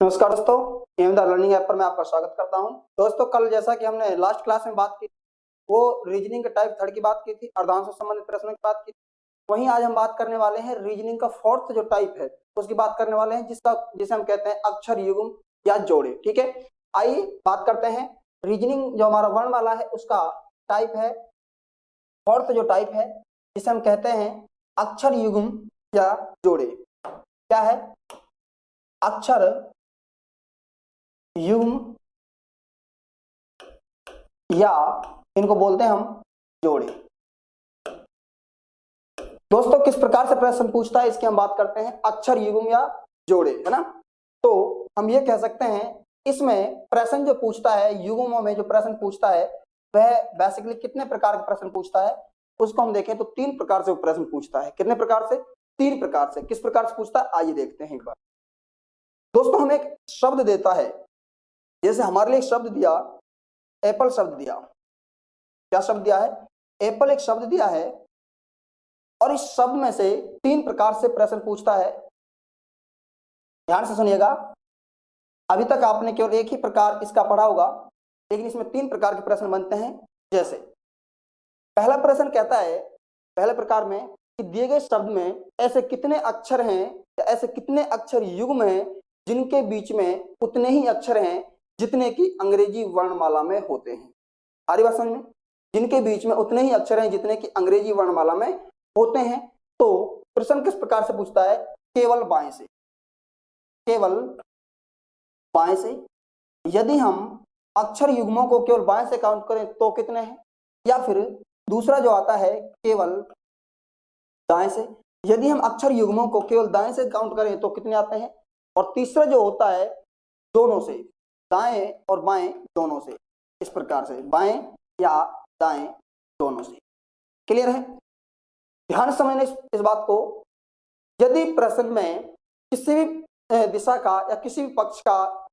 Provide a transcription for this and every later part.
नमस्कार दोस्तों, am the learning app पर मैं आपका स्वागत करता हूं। दोस्तों, कल जैसा कि हमने लास्ट क्लास में बात की, वो रीजनिंग के टाइप थर्ड की बात की थी, अर्धांश से संबंधित प्रश्नों की बात की। वहीं आज हम बात करने वाले हैं रीजनिंग का फोर्थ जो टाइप है उसकी बात करने वाले हैं, जिसे हम कहते हैं अक्षर युग्म या जोड़े। ठीक है, आइए बात करते हैं। रीजनिंग जो हमारा वर्णमाला है उसका टाइप है, फोर्थ जो टाइप है जिसे हम कहते हैं अक्षर युग्म या जोड़े। क्या है? अक्षर युग्म या इनको बोलते हैं हम जोड़े। दोस्तों, किस प्रकार से प्रश्न पूछता है इसकी हम बात करते हैं, अक्षर युग्म या जोड़े, है ना। तो हम ये कह सकते हैं इसमें प्रश्न जो पूछता है, युग्मों में जो प्रश्न पूछता है वह बेसिकली कितने प्रकार के प्रश्न पूछता है उसको हम देखें तो 3 प्रकार से वो प्रश्न पूछता है। कितने प्रकार से? 3 प्रकार से। किस प्रकार से पूछता है आइए देखते हैं एक बार। दोस्तों, हमें एक शब्द देता है, जैसे हमारे लिए एक शब्द दिया, एप्पल शब्द दिया। क्या शब्द दिया है? एप्पल एक शब्द दिया है और इस शब्द में से 3 प्रकार से प्रश्न पूछता है। ध्यान से सुनिएगा, अभी तक आपने केवल एक ही प्रकार इसका पढ़ा होगा, लेकिन इसमें 3 प्रकार के प्रश्न बनते हैं। जैसे पहला प्रश्न कहता है पहले प्रकार में कि दिए गए शब्द में ऐसे कितने अक्षर हैं या ऐसे कितने अक्षर युग्म हैं जिनके बीच में उतने ही अक्षर हैं जितने की अंग्रेजी वर्णमाला में होते हैं। आ रही बात समझ में? जिनके बीच में उतने ही अक्षर हैं जितने की अंग्रेजी वर्णमाला में होते हैं। तो प्रश्न किस प्रकार से पूछता है? केवल बाएं से, केवल बाएं से। यदि हम अक्षर युग्मों को केवल बाएं से काउंट करें तो कितने हैं? या फिर दूसरा जो आता है केवल दाएं से, यदि हम अक्षर युग्मों को केवल दाएं से काउंट करें तो कितने आते हैं? और तीसरा जो होता है दोनों से, दाएं और बाएं दोनों से। इस प्रकार से बाएं या दाएं दोनों से। क्लियर है? ध्यान से समझना इस बात को। यदि प्रश्न में किसी भी दिशा का या किसी भी पक्ष का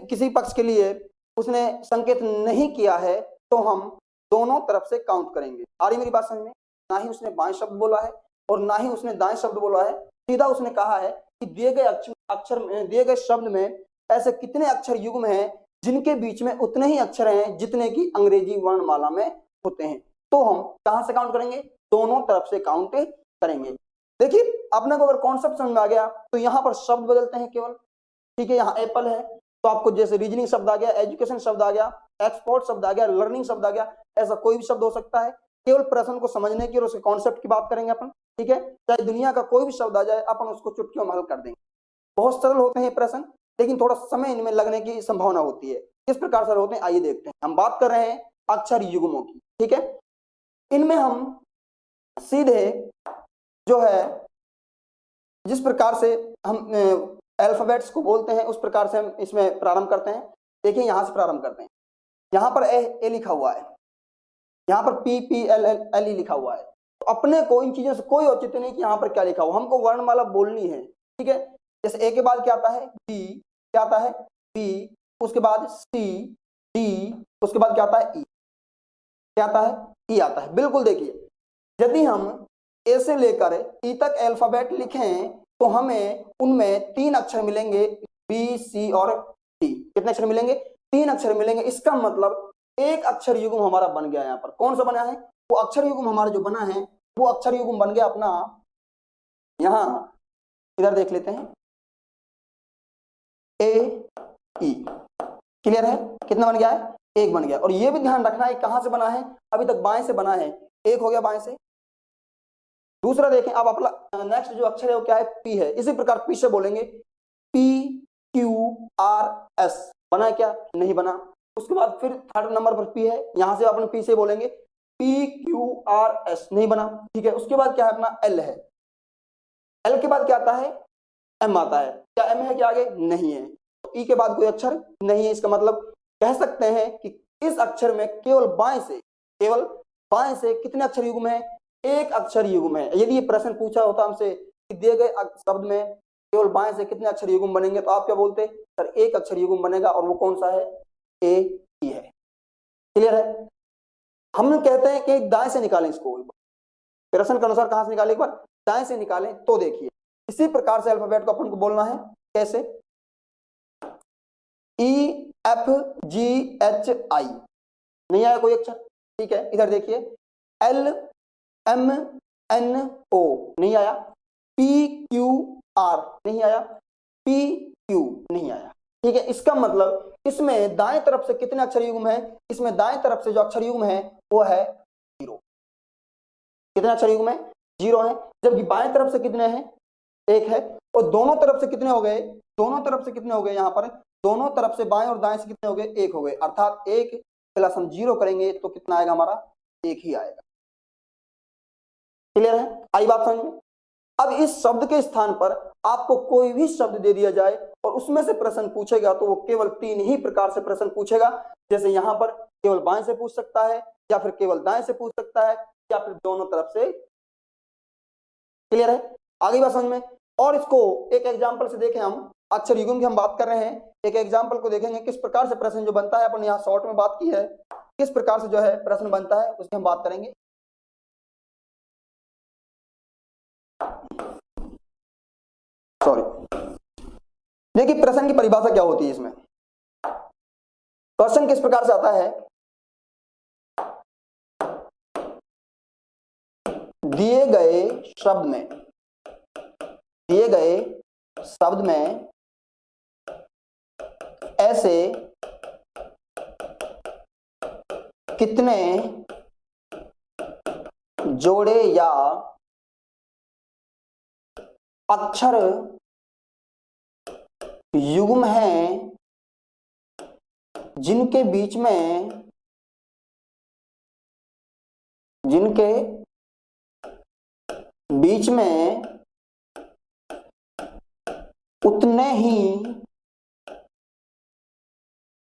किसी पक्ष के लिए उसने संकेत नहीं किया है तो हम दोनों तरफ से काउंट करेंगे। आ रही मेरी बात समझ में? ना ही उसने बाएं शब्द बोला है और ना ही उसने दाएं शब्द बोला है, सीधा उसने कहा है कि दिए गए शब्द में ऐसे कितने अक्षर युग्म हैं जिनके बीच में उतने ही अक्षर हैं जितने की अंग्रेजी वर्णमाला में होते हैं। तो हम कहां से काउंट करेंगे? दोनों तरफ से काउंट करेंगे। देखिए, अपने को अगर कॉन्सेप्ट समझ में आ गया तो यहां पर शब्द बदलते हैं केवल। ठीक है, यहाँ एप्पल है तो आपको जैसे रीजनिंग शब्द आ गया, एजुकेशन शब्द आ गया, एक्सपोर्ट शब्द आ गया, लर्निंग शब्द आ गया, ऐसा कोई भी शब्द हो सकता है। केवल प्रश्न को समझने की और उसके कॉन्सेप्ट की बात करेंगे अपन। ठीक है, चाहे दुनिया का कोई भी शब्द आ जाए अपन उसको चुटकियों में हल कर देंगे। बहुत सरल होते हैं प्रश्न, लेकिन थोड़ा समय इनमें लगने की संभावना होती है। किस प्रकार से होते हैं आइए देखते हैं। हम बात कर रहे हैं अक्षर युग्मों की। ठीक है, इनमें हम सीधे जो है जिस प्रकार से हम अल्फाबेट्स को बोलते हैं उस प्रकार से हम इसमें प्रारंभ करते हैं। देखिए, यहां से प्रारंभ करते हैं। यहां पर ए लिखा हुआ है, यहां पर P P L L L E लिखा हुआ है। तो अपने को इन चीजों से कोई औचित्य नहीं कि यहां पर क्या लिखा हुआ, हमको वर्णमाला बोलनी है। ठीक है, जैसे ए के बाद क्या आता है? बी। क्या आता है? बी। उसके बाद सी, डी। उसके बाद क्या आता है? ई। क्या आता है? ई आता है। बिल्कुल, देखिए, यदि हम ए से लेकर ई तक अल्फाबेट लिखें तो हमें उनमें 3 अक्षर मिलेंगे, बी, सी और डी। कितने अक्षर मिलेंगे? 3 अक्षर मिलेंगे। इसका मतलब एक अक्षर युग्म हमारा बन गया। यहाँ पर कौन सा बना है? वो अक्षर युग्म हमारा जो बना है वो अक्षर युग्म बन गया अपना, यहां इधर देख लेते हैं, ए ई। क्लियर है? कितना बन गया है? 1 बन गया। और ये भी ध्यान रखना है कहां से बना है, अभी तक बाएं से बना है, 1 हो गया बाएं से। दूसरा देखें, अब अपना नेक्स्ट जो अक्षर है वो क्या है? पी है। इसी प्रकार पी से बोलेंगे, पी क्यू आर एस। बना क्या? नहीं बना। उसके बाद फिर थर्ड नंबर पर पी है, यहां से अपन पी से बोलेंगे पी क्यू आर एस। नहीं बना। ठीक है, उसके बाद क्या है? अपना एल है। एल के बाद क्या आता है? एम आता है। क्या एम है क्या आगे? नहीं है। तो ई के बाद कोई अक्षर नहीं है। इसका मतलब कह सकते हैं कि इस अक्षर में केवल बाएं से कितने अक्षर युग्म है? 1 अक्षर युग्म है। यदि ये प्रश्न पूछा होता हमसे कि दिए गए शब्द में केवल बाएं से कितने अक्षर युग्म बनेंगे, तो आप क्या बोलते? सर 1 अक्षर युग्म बनेगा, और वो कौन सा है? ए ई है। क्लियर है? हम कहते हैं कि दाएं से निकालें इसको। प्रश्न के अनुसार कहां से निकालें? एक बार दाएं से निकालें। तो देखिए, इसी प्रकार से अल्फाबेट को अपन को बोलना है। कैसे? EFGHI, नहीं आया कोई अक्षर, ठीक है। इधर देखिए LMNO, नहीं आया। PQR, नहीं आया। PQ, नहीं आया, ठीक है। इसका मतलब इसमें दाएं तरफ से कितने अक्षर युग्म है, इसमें दाएं तरफ से जो अक्षर युग्म है वो है 0। कितने अक्षर युग्म है, 0 है। जबकि बाएं तरफ से कितने हैं, 1 है। और दोनों तरफ से कितने हो गए, दोनों तरफ से कितने हो गए, यहां पर दोनों तरफ से बाएं और दाएं से कितने हो गए, 1 हो गए। अर्थात 1 प्लस हम 0 करेंगे तो कितना आएगा हमारा, 1 ही आएगा। क्लियर है, आई बात समझ में। अब इस शब्द के स्थान पर आपको कोई भी शब्द दे दिया जाए और उसमें से प्रश्न पूछेगा तो वो केवल 3 ही प्रकार से प्रश्न पूछेगा। जैसे यहां पर केवल बाएं से पूछ सकता है, या फिर केवल दाएं से पूछ सकता है, या फिर दोनों तरफ से। क्लियर है, आगे बात समझ में। और इसको एक एग्जांपल से देखें, हम अक्षर युग्म की हम बात कर रहे हैं, एक एग्जांपल को देखेंगे किस प्रकार से प्रश्न जो बनता है। अपन यहाँ शॉर्ट में बात की है, किस प्रकार से जो है प्रश्न बनता है उसकी हम बात करेंगे। सॉरी, देखिए प्रश्न की परिभाषा क्या होती है इसमें। क्वेश्चन किस प्रकार से आता है, दिए गए शब्द में, दिए गए शब्द में ऐसे कितने जोड़े या अक्षर युग्म हैं जिनके बीच में, जिनके बीच में उतने ही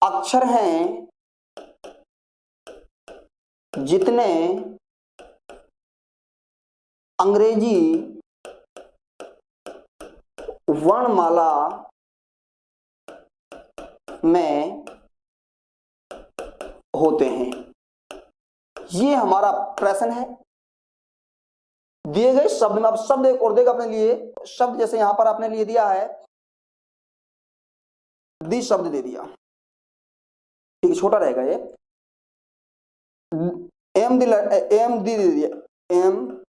अक्षर हैं जितने अंग्रेजी वर्णमाला में होते हैं। ये हमारा प्रश्न है। दिए गए शब्द में, अब शब्द एक और देगा अपने लिए शब्द, जैसे यहां पर आपने लिए दिया है दी शब्द दे दिया, ठीक है, छोटा रहेगा ये। एम दी दे दिया, एम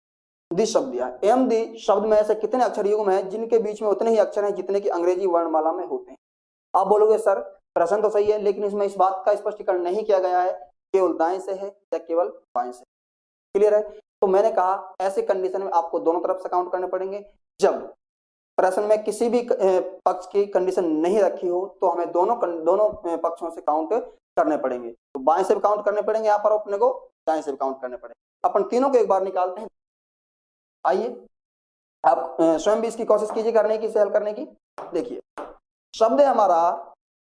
दी शब्द दिया। एम दी शब्द में ऐसे कितने अक्षर युग्म हैं जिनके बीच में उतने ही अक्षर हैं जितने की अंग्रेजी वर्णमाला में होते हैं। आप बोलोगे सर प्रश्न तो सही है, लेकिन इसमें इस बात का स्पष्टीकरण नहीं किया गया है केवल दाएं से है या केवल बाएं से। क्लियर है, तो मैंने कहा ऐसे कंडीशन में आपको दोनों तरफ से काउंट करने पड़ेंगे। जब प्रश्न में किसी भी पक्ष की कंडीशन नहीं रखी हो तो हमें दोनों पक्षों से काउंट करने पड़ेंगे। तो बाएं से भी काउंट करने पड़ेंगे यहाँ पर अपने को, दाएं से भी काउंट करने पड़ेंगे। अपन तीनों को एक बार निकालते हैं। आइए आप स्वयं भी इसकी कोशिश कीजिए करने की, इसे हल करने की। देखिए शब्द है हमारा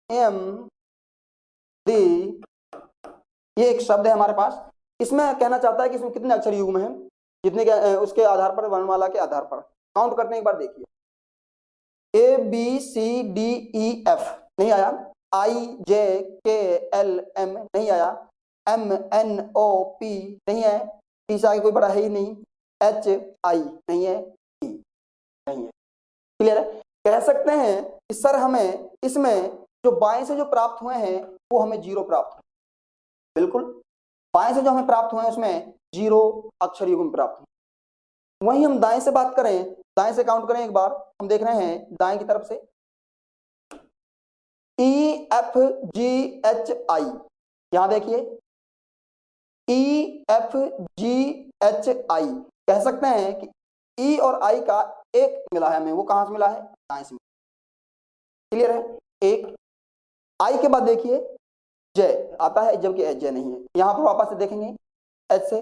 एम दी, ये एक शब्द है हमारे पास। इसमें कहना चाहता है कि इसमें कितने अक्षर युग्म हैं, जितने के उसके आधार पर, वर्णमाला के आधार पर काउंट करते हैं। एक बार देखिए ABCDEF नहीं आया, IJKLM नहीं आया, MNOP नहीं है, टी से आगे कोई बड़ा है ही नहीं, HI नहीं है, E नहीं है। क्लियर है, कह सकते हैं कि सर हमें इसमें जो बाएं से जो प्राप्त हुए हैं वो हमें 0 प्राप्त हुए। बिल्कुल, बाएं से जो हमें प्राप्त हुए हैं उसमें 0 अक्षर युग्म प्राप्त हुए। वहीं हम दाएं से बात करें, दाएं से काउंट करें एक बार, हम देख रहे हैं दाएं की तरफ से EFGHI, यहां देखिए EFGHI, कह सकते हैं कि E और I का एक मिला है हमें, वो कहां से मिला है, दाएं से। क्लियर है, एक I के बाद देखिए जय आता है, जबकि एच जे नहीं है। यहां पर वापस से देखेंगे एच से,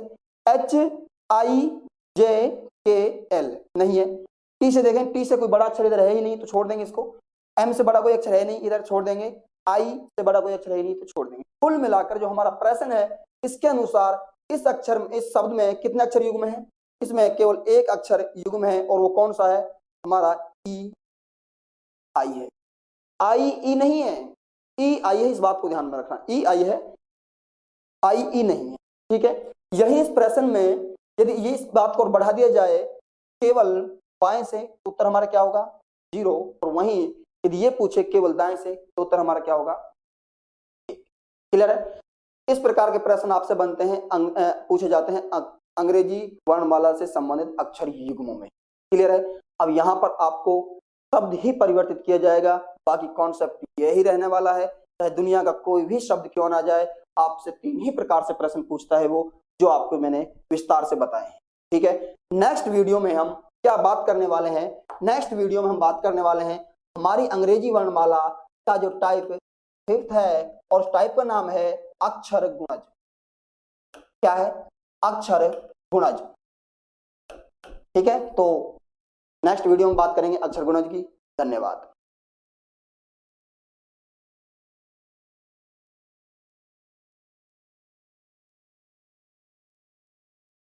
HIJKL नहीं है। टी से देखें, टी से कोई बड़ा अक्षर इधर है ही नहीं तो छोड़ देंगे इसको। एम से बड़ा कोई अक्षर है नहीं, इधर छोड़ देंगे। आई से बड़ा कोई अक्षर है नहीं तो छोड़ देंगे। कुल मिलाकर जो हमारा प्रश्न है इसके अनुसार इस शब्द में कितने अक्षर युग्म है, इसमें केवल एक अक्षर युग्म है और वो कौन सा है, हमारा ई आई है। आई ई नहीं है, ई आई है, इस बात को ध्यान में रखना, ई आई है, आई ई नहीं है। ठीक है, यही इस प्रश्न में यदि ये इस बात को और बढ़ा दिया जाए केवल बाएं से, उत्तर हमारा क्या होगा 0, और वहीं यदि ये पूछे केवल दाएं से तो उत्तर हमारा क्या होगा? क्लियर है? इस प्रकार के प्रश्न आपसे बनते हैं, पूछे जाते हैं अंग्रेजी वर्णमाला से संबंधित अक्षर युग्मों में। क्लियर है? अब यहाँ पर आपको शब्द ही परिवर्तित किया जाएगा, बाकी कॉन्सेप्ट यही रहने वाला है। चाहे दुनिया का कोई भी शब्द क्यों ना जाए, आपसे 3 ही प्रकार से प्रश्न पूछता है वो, जो आपको मैंने विस्तार से बताए हैं। ठीक है, नेक्स्ट वीडियो में हम क्या बात करने वाले हैं? नेक्स्ट वीडियो में हम बात करने वाले हैं हमारी अंग्रेजी वर्णमाला का जो टाइप 5th है, और उस टाइप का नाम है अक्षर गुणज। क्या है? अक्षर गुणज। ठीक है, तो नेक्स्ट वीडियो में बात करेंगे अक्षर गुणज की। धन्यवाद।